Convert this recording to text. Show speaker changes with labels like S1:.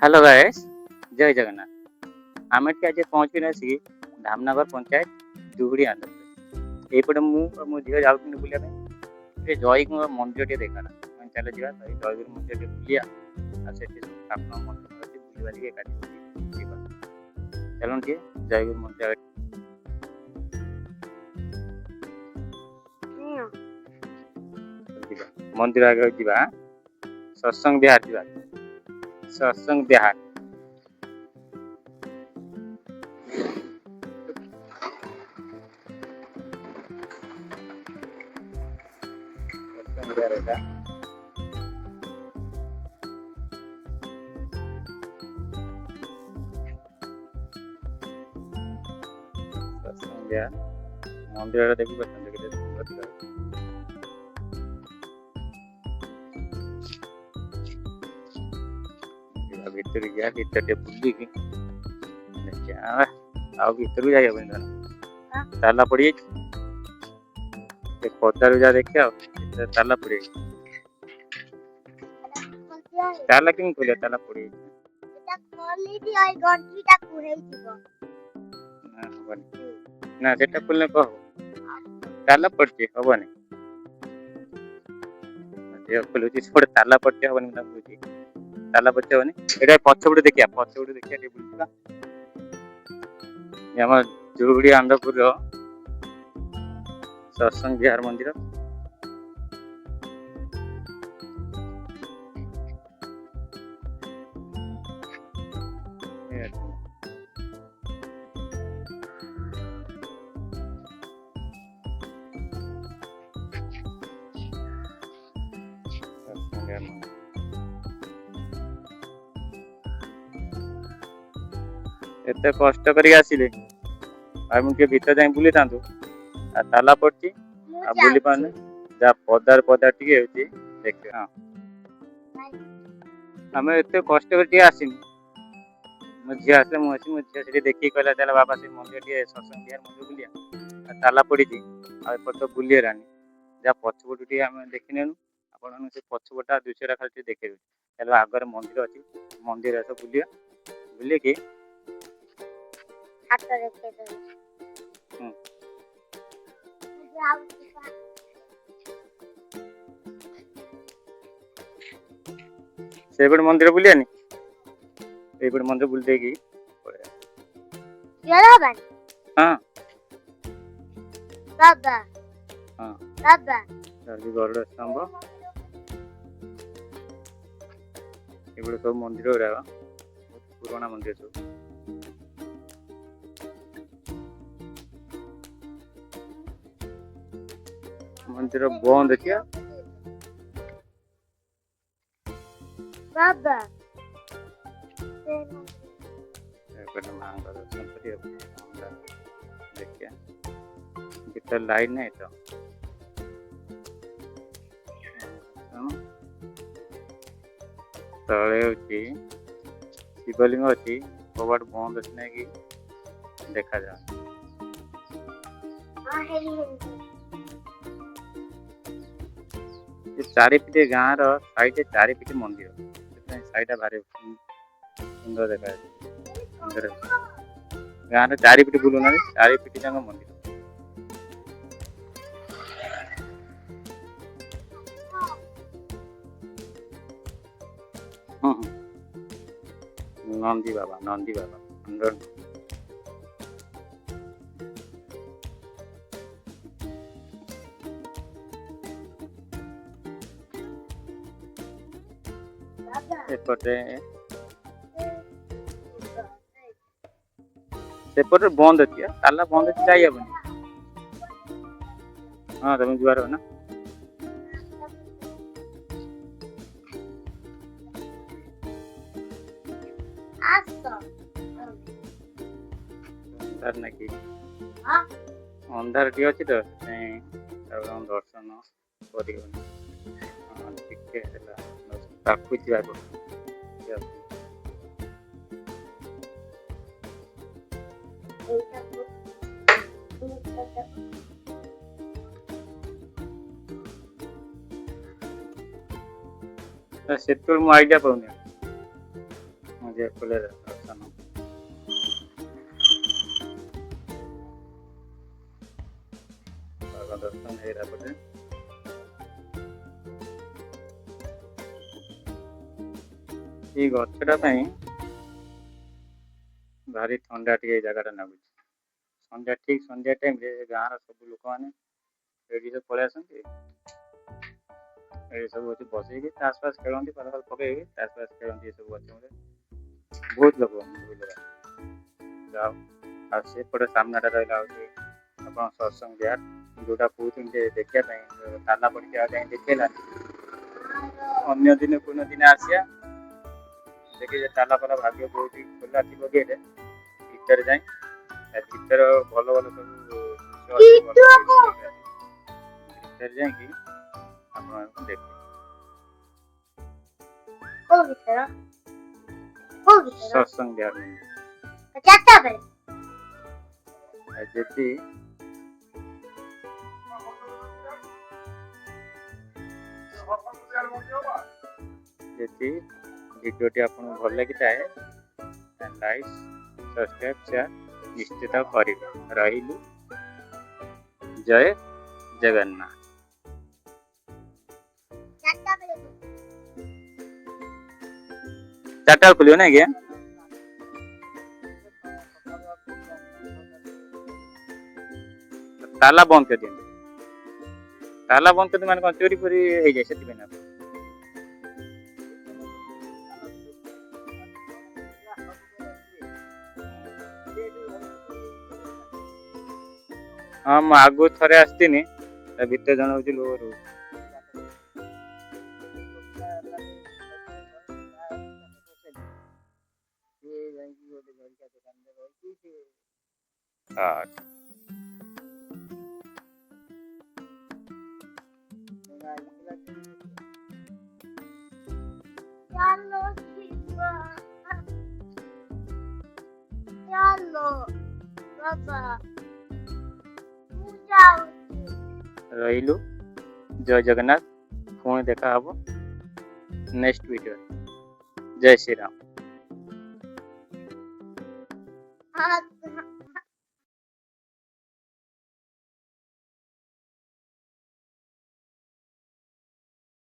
S1: Hello guys, जय जगन्नाथ। आम eighty आज पहुँची आसिक धामनगर पंचायत जुगुड़ी आंध्र प्रदेश। एपटे मो झील जाऊँ बुलाया जयगुर मंदिर टे देखा चलो जा जयगुर मंदिर टे बुलिया ठाकुर मंदिर अच्छी बुलवाली एकाठी चलो टे जयगुर मंदिर मंदिर आगे जा सत्संग बिहार जा सत्संग बिहार मंदिर देखी भीतर गया भीतर बुलिकी भीतर भी जाइए ताला पड़ी पदार जा देखिए ताला पड़ी ताला कि खोलिया ताला पड़ी ना सेटा खोलने कह ताला पड़े हेनी खोलुची से ताला पड़े हेनी ताला पड़े हेनी ये पछपटे देखिए बुलवा आम जुगुड़ी आंध्रपुर सत्संग बिहार मंदिर एत कष्ट कर आसिले मुझे भीतर जाए बुली था ताला पड़ी बुली पाने जहाँ पदार पदार टी देख हाँ आम एत कष्ट कर आसनी मो झी आसे मो झी देखिए कहला चल बाबा से मंदिर टे सत्संग बिहार मंदिर बुलिया ताला पड़ी आपर तो बुली जहाँ पछपट टे आम देखने आप पछपटा दृश्य खाली देखे चलो आगे मंदिर अच्छी मंदिर आस बुलिया बुलिकी सेपट मंदिर बुलियानी एपट मंदिर बुल देगी हाँ हाँ गरुड़ स्तंभ एपट सब मंदिर गुड़ा पुराना मंदिर सब मंदिर बंद किया बाबा दर्शन देखिए भीतर लाइन नहीं तो तले होची शिवलिंग अच्छी कबाट बंद अच्छी नहीं कि देखा जा चारिपिटी गाँव रईट चारिपिटी मंदिर साइड भारी सुंदर देखा गाँव चारिपिटी बुलूना चारिपिटी जाक मंदिर नंदी बाबा सेपटे बंद अच्छी ताला बंद अच्छी जाइए हाँ तुम जुआर हो ना अंधार ना कि अंधार टी अच्छी तो दर्शन कर सेतुर मु आइडिया पाऊनी मुझे खुले दर्शन दर्शन ହେଇଗଲା ଏଇ ଗଛଟା ପାଇଁ ଭାରି ଥଣ୍ଡା ଟିକେ ଏଇ ଜାଗାଟା ଲାଗୁଛି। ସନ୍ଧ୍ୟା ଠିକ ସନ୍ଧ୍ୟା ଟାଇମରେ ଗାଁର ସବୁ ଲୋକମାନେ ଏଇଠି ସବୁ ପଳେଇ ଆସନ୍ତି। ଏଇ ସବୁ ଅଛି ବସେଇକି ତାସ ଫାସ ଖେଳନ୍ତି, ପାଲ ଫାଲ ପକେଇକି ତାସ ଫାସ ଖେଳନ୍ତି ଏ ସବୁ ଗଛ ମୂଳେ। ବହୁତ ଲୋକ ଯାଉ ଆଉ ସେପଟେ ସାମ୍ନାଟା ରହିଲା ହଉଛି ଆପଣ ସତ୍ସଙ୍ଗ ବିହାର, ଯୋଉଟା କହୁଛନ୍ତି ଦେଖିବା ପାଇଁ ତାଲା ପଡିକି ଆଉ ଯାଇ ଦେଖେଇଲାନି। ଅନ୍ୟ ଦିନେ କୋଉ ଦିନ ଆସିବା देखिए ताला पाला भाग्य बहुत ही खोला थी गेट भीतर जाए भीतर भल भल सब भीतर जाकि आप देखिए सत्संग बिहार जी भिडियोटी आपको भल लगी थाए लाइक सब्सक्राइब शेयर निश्चित करेंगे। रही जय जगन्नाथ। चार्टा खुलियो ना क्या ताला बंद कर दिए ताला बंद कर मैंने कौन चोरी फोरी हो जाए से हाँ ମୁଁ ଆଗରୁ ଥରେ ଆସିଥିଲି ତା ଭିତରେ ଜଣେ ହଉଛି ଲୋରୁ रहिलु जय जगन्नाथ पुणी देखा हब नेक्स्ट वीडियो। जय श्री राम।